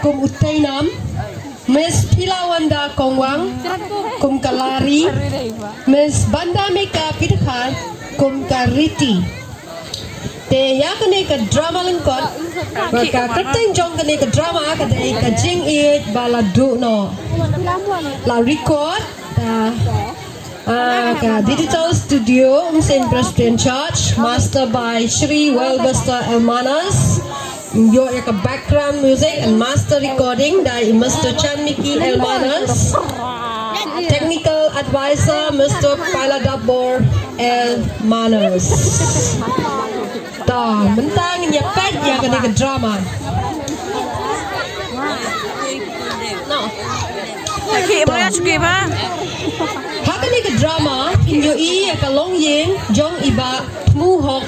kum Utainam, Miss Pilawanda Kongwang, kum Kalari, Miss Bandamika Pidhan, kum Kariti. Te ya kene ka drama lengkot, maka kerteng jong kene ka drama kadai ka jing it baladu no. La record ka digital studio Saint Presbyterian Church, master by Shri Welbuster Elmanas. Your background music and master recording by Mr. Chanmiki Elmanas. Technical advisor Mr. Paladabor Elmanas. Dah, mentang nyepet ya kena ke drama. No. Lagi mana cuci apa? Hak kena ke drama, pinjoi ya kalong yeng, jong iba muhok,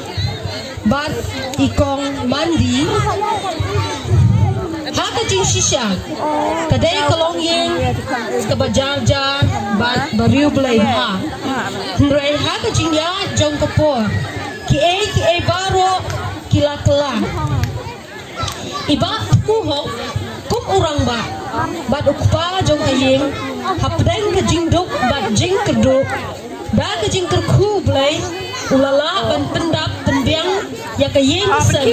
bat ikong mandi. Hak kecing shisha, kadai kalong yeng, kebajar jar, bat bariu belai ha. Rai hak kecing ya jong kapur. Ki baro kila kela. Iba muhok kum orang ba. Bat ukpa jong aying hapdeng ke jingduk bat jing keduk. Da ke jing kerku blai ulala ban pendap pendiang ya ke ying sen.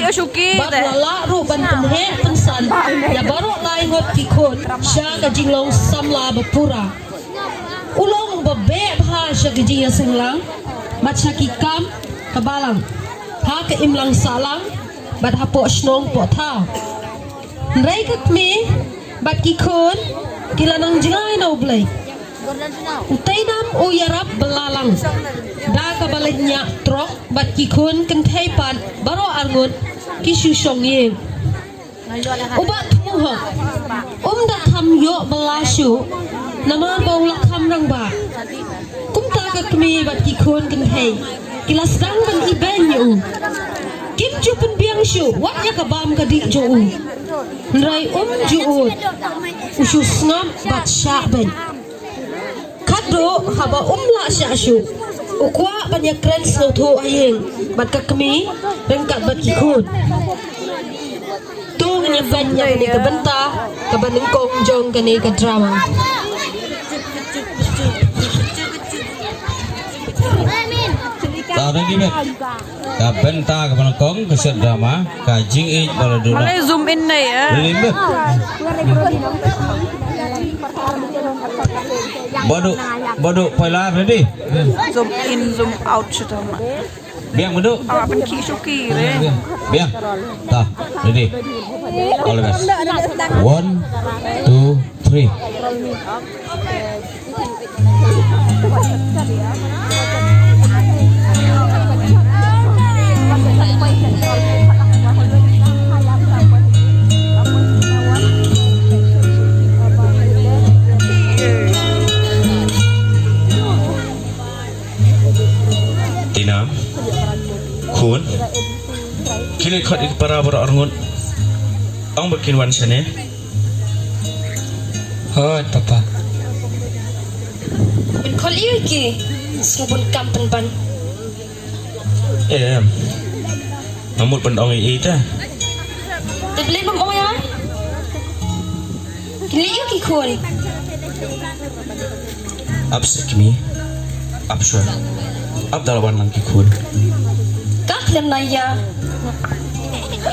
Bat lala ru ban penhe pensan. Ya baro lai ngot kikun sya ke jing long samla bapura. Ulong babe bha sya ke jing ya singlang. Bat sya kikam kabalang ha ke imlang salang bat hapo snong po tha rai kat me bat ki khon kilanang jingai no blai utainam o yarap belalang da ka balanya trok bat ki khon kan thai pat baro arngot ki shu song ye ubat muho da tham yo belashu nama baula kham rang ba kum ta ka me bat ki khon kan thai kilas dang ban iben yu kim ju pen biang shu wat ya kabam ka di jo u rai ju u ushu snam bat sha ben kado haba la sha shu ukwa ban ya kren sno tho ayeng bat ka kmi rengkat bat ki khun tu nya ban ya ni ka benta ka ban kong jong ka ni ka drama. Tahu ni bet, kapan tak kapan kong keset drama, kajing it pada dulu. Boleh zoom in nih ya. Ini bet. Bodoh, pola ready. Zoom in, zoom out sudah mak. Biang bodoh. Awak penki suki re. Biang, tak ready. All the best. 1, 2, 3. Tina, Kun, kini kau ikut para orang ang bikin wan sana. Hoi papa. Kau lihat ke sebut kampen ban. Mamut pendong itu. Terbeli bom ya? Lihat ke kau? Abs kimi, absur, abdalawan lang kikun. Kak lemnaya.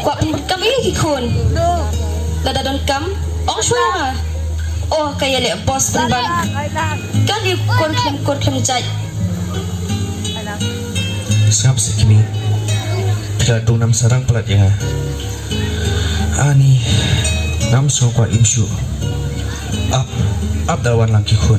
Kuat pembekam ini kikun. Lada don kam, shua. Oh kaya le bos penban. Kali kon klem jai. Siap sekini. Bila tu nam sarang pelat ya. Ani nam so kuat imsu. Abdalawan lang kikun.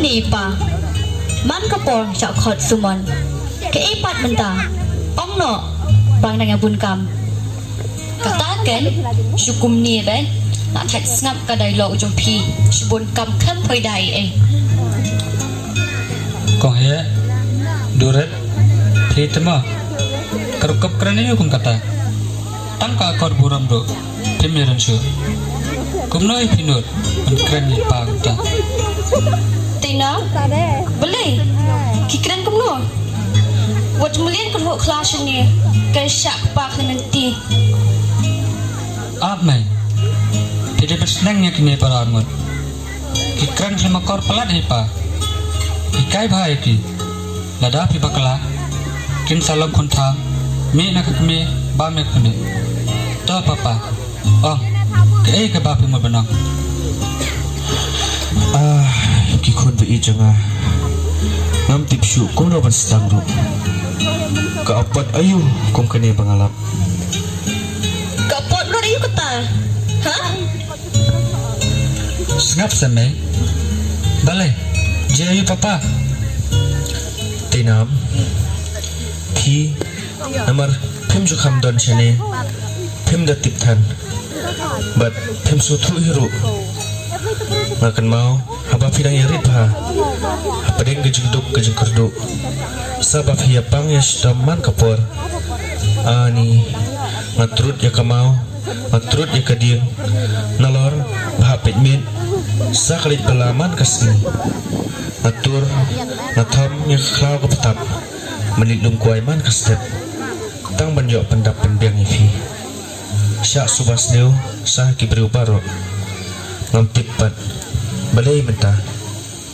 Ni pa man kapor chak khot suman ke ipat menta ong no bang nang bun kam kata ken syukum ni be nak thak snap ka dai lo jong phi bun kam kham phoi dai Kong he duret pritma kerukap kerana kong kata tangka kor buram do pemiran syu kumnoi pinut an kren ni pa ta Tina Tina? Boleh. Kikran kamu no. Buat melihat kedua kelas ini, kaya syak pak nanti. Apa mai? Tidak bersenangnya kini para armut. Kikran sama kor pelat ni pa. Ikai bahaya ki. Lada pi bakala. Kin salam kontam. Mi nak kami ba me kami. Tahu papa. Oh, ke ke ba pi mo benang. Kikun be ijanga ngam tipsu kum no berstang ru kaapat ayu kum kene bangalap Kapot lu ayu kata. Ha? Sengap samai. Balai. Jayu papa. tinam thi namar phim ju kham don chane phim da tip than but phim su thu hiru ngakan mau haba phidang yarit pha padeng gejuduk gejekerdu sabab hiya pang yastam man kapor ani ngatrut ya kamau ngatrut ya kading nalor bahapet min sakalit pelaman kasini ngatur ngatham ya klau kapetap menilum kuai man kastep tang banjok pendap penbiang ifi syak subas neu sah kibriu baro ngampit pat balai menta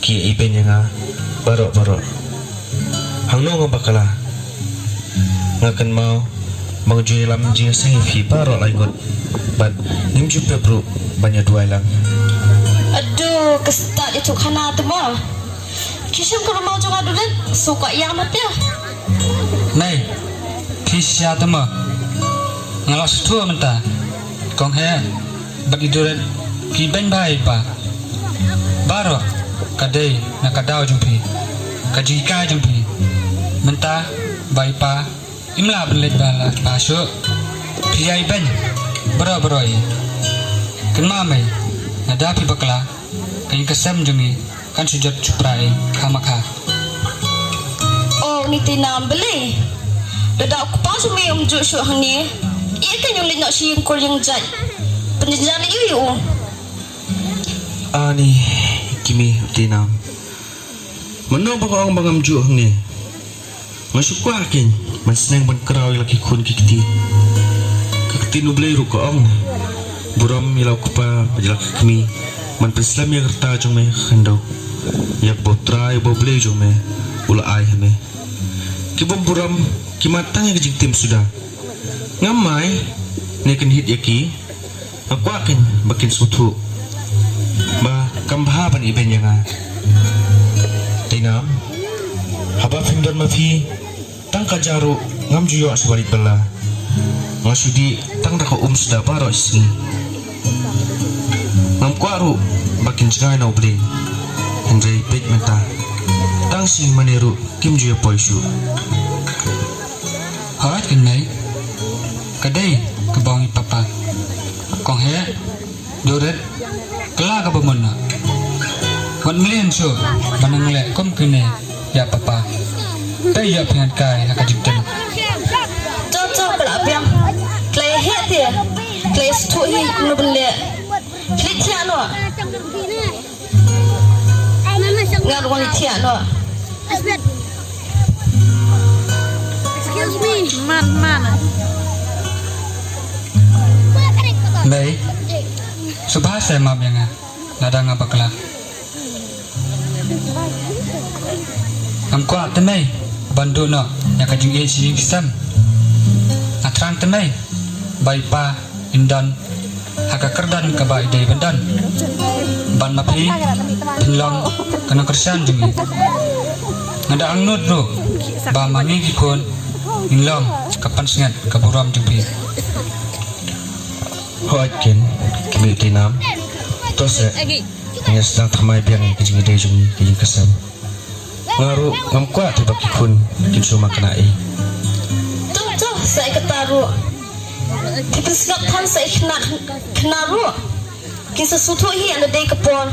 ki iben yang baro hangno ngabakala ngakan mau mangjuy lam jing sang ifi baro laigot bat nimju pebru banyak dua lang Aduh, kestat itu kana tu mah. Kisah kalau mau jangan dulu suka yang mati. Mai. Kisah tu mah. Ngalas tu menta. Kong he. Bagi duren ki ben bai pa. Baro kadai nak kadau jumpi. Kajika jumpi. Menta bai pa. Imla belet bala pasuk. Piyai ben. Baro ai. Kenma mai. Ada pi bakla. Kain kesam jumi. Kan sujud cuprai kamakha. Oh, ni tinam beli. Dadak aku pas me umjuk syuk hang ni. Ia kan yang nak siang kol yang jat. Penjajan you. ani kimi tinam mano ba ko ang bangam ju hang ni masuk akin masneng ban kraw lagi kun kikti nu blai ru ko ang buram milau ko pa pajak kimi man prislam ya kerta jong me khandau yak bo trai bo blai jong me ula ai me kibom buram kimatang ya jing tim sudah ngamai nekin hit yaki aku akin bakin sutu ba kambha ban iben yang tinam haba findon mafi tang kajaru ngam juyo asbari bela ngasudi tang dako sudah baro isni ngam kwaru bakin jgai na ubli hendrai pet menta tang sing maniru kim juyo poisu Hawat kenai. Kadai kebangi papa. Kong he. Doret. Kela ka pemona. Wan melian so. Banang lek kom kene. Ya papa. Tai ya pingat kai haka jikten. Cocok pula biang. Klay het dia. Klay stu hi nu bele. Klay tia no. Ngar wali tia no. Excuse me. Man. Baik. Subhasa mab yang nada ngabakla. Am kuat temai bandu no yang kajing e sing sam. Atran temai bai pa indan haka kerdan ka bai dei bandan. Ban mapi pinlong kana kersan jungi. Ngada angnut bro. Ba mangi kikon inlong kapan sengat kaburam jumpi. hoatken kimi tinam tose yang sedang thamai biang kejing ide jungi kejing kesam ngaru ngam kuat tiba kikun kin suma kenai Cocok saya ketaru. Kita sedap kan saya kenaru. Kisah sutu hi anda dei kepon.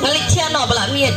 Ngalik tia no bela miet.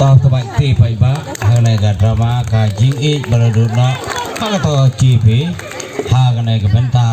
ต่อสบายตีไปบ้าหากในกระมาการยิงอีกบรรลุนะหากต่อจีพีหากในกับเป็นตา